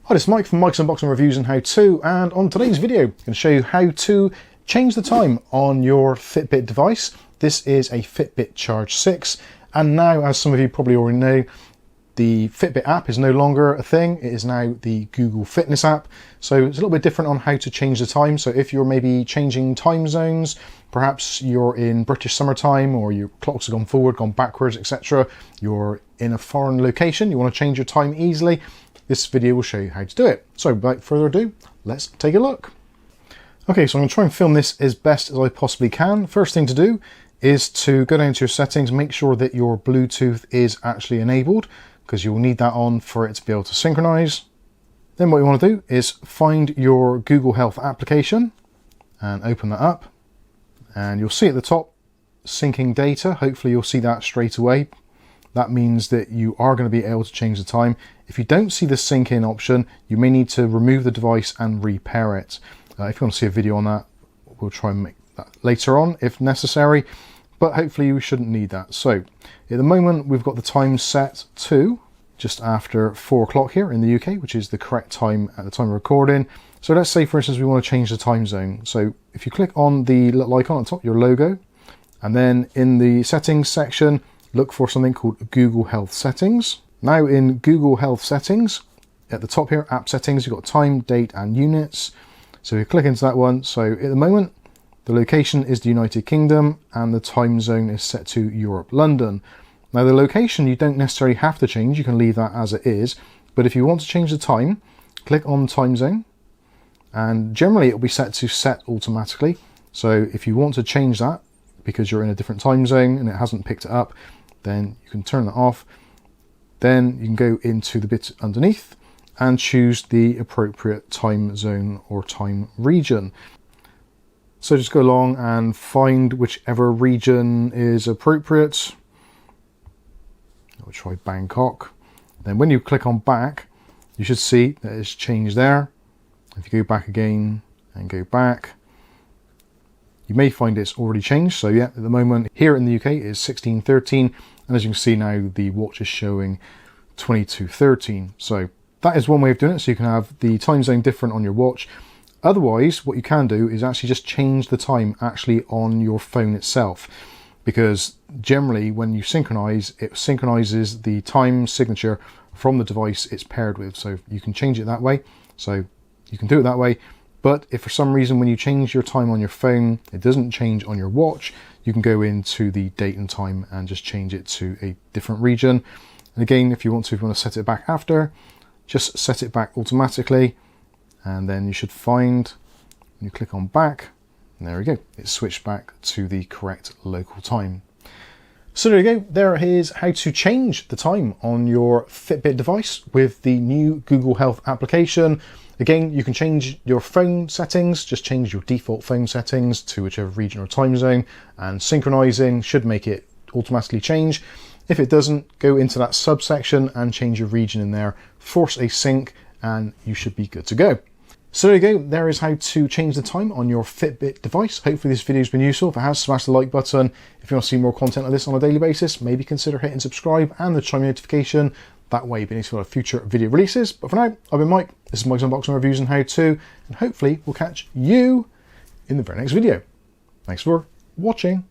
Hi, this is Mike from Mike's Unboxing Reviews and How To, and on today's video I'm going to show you how to change the time on your Fitbit device. This is a Fitbit Charge 6, and now, as some of you probably already know, the Fitbit app is no longer a thing. It is now the Google Fitness app, so it's a little bit different on how to change the time. So if you're maybe changing time zones, perhaps you're in British summertime or your clocks have gone forward, gone backwards, etc. You're in a foreign location, you want to change your time easily, this video will show you how to do it. So without further ado, let's take a look. Okay, so I'm going to try and film this as best as I possibly can. First thing to do is to go down to your settings, make sure that your Bluetooth is actually enabled, because you'll need that on for it to be able to synchronize. Then what you want to do is find your Google Health application and open that up. And you'll see at the top, syncing data. Hopefully you'll see that straight away. That means that you are going to be able to change the time. If you don't see the sync in option, you may need to remove the device and repair it. If you want to see a video on that, we'll try and make that later on if necessary, but hopefully we shouldn't need that. So at the moment we've got the time set to just after 4 o'clock here in the UK, which is the correct time at the time of recording. So let's say, for instance, we want to change the time zone. So if you click on the little icon on top, your logo, and then in the settings section, look for something called Google Health Settings. Now in Google Health Settings, at the top here, App Settings, you've got time, date, and units. So you click into that one. So at the moment, the location is the United Kingdom, and the time zone is set to Europe, London. Now the location you don't necessarily have to change, you can leave that as it is, but if you want to change the time, click on time zone, and generally it will be set to set automatically. So if you want to change that, because you're in a different time zone and it hasn't picked it up, then you can turn that off. Then you can go into the bit underneath and choose the appropriate time zone or time region. So just go along and find whichever region is appropriate. I'll try Bangkok. Then when you click on back, you should see that it's changed there. If you go back again and go back, you may find it's already changed. So yeah, at the moment here in the UK it is 16:13, and as you can see now the watch is showing 22:13. So that is one way of doing it, so you can have the time zone different on your watch. Otherwise, what you can do is actually just change the time actually on your phone itself, because generally when you synchronize, it synchronizes the time signature from the device it's paired with. So you can change it that way. So you can do it that way. But if for some reason when you change your time on your phone, it doesn't change on your watch, you can go into the date and time and just change it to a different region. And again, if you want to set it back after, just set it back automatically. And then you should find, when you click on back, and there we go, it's switched back to the correct local time. So there you go, there is how to change the time on your Fitbit device with the new Google Health application. Again, you can change your phone settings, just change your default phone settings to whichever region or time zone, and synchronizing should make it automatically change. If it doesn't, go into that subsection and change your region in there, force a sync, and you should be good to go. So there you go, there is how to change the time on your Fitbit device. Hopefully this video has been useful. If it has, smash the like button. If you want to see more content like this on a daily basis, maybe consider hitting subscribe and the chime notification. That way you'll be notified of future video releases. But for now, I've been Mike. This is Mike's Unboxing Reviews and How To, and hopefully we'll catch you in the very next video. Thanks for watching.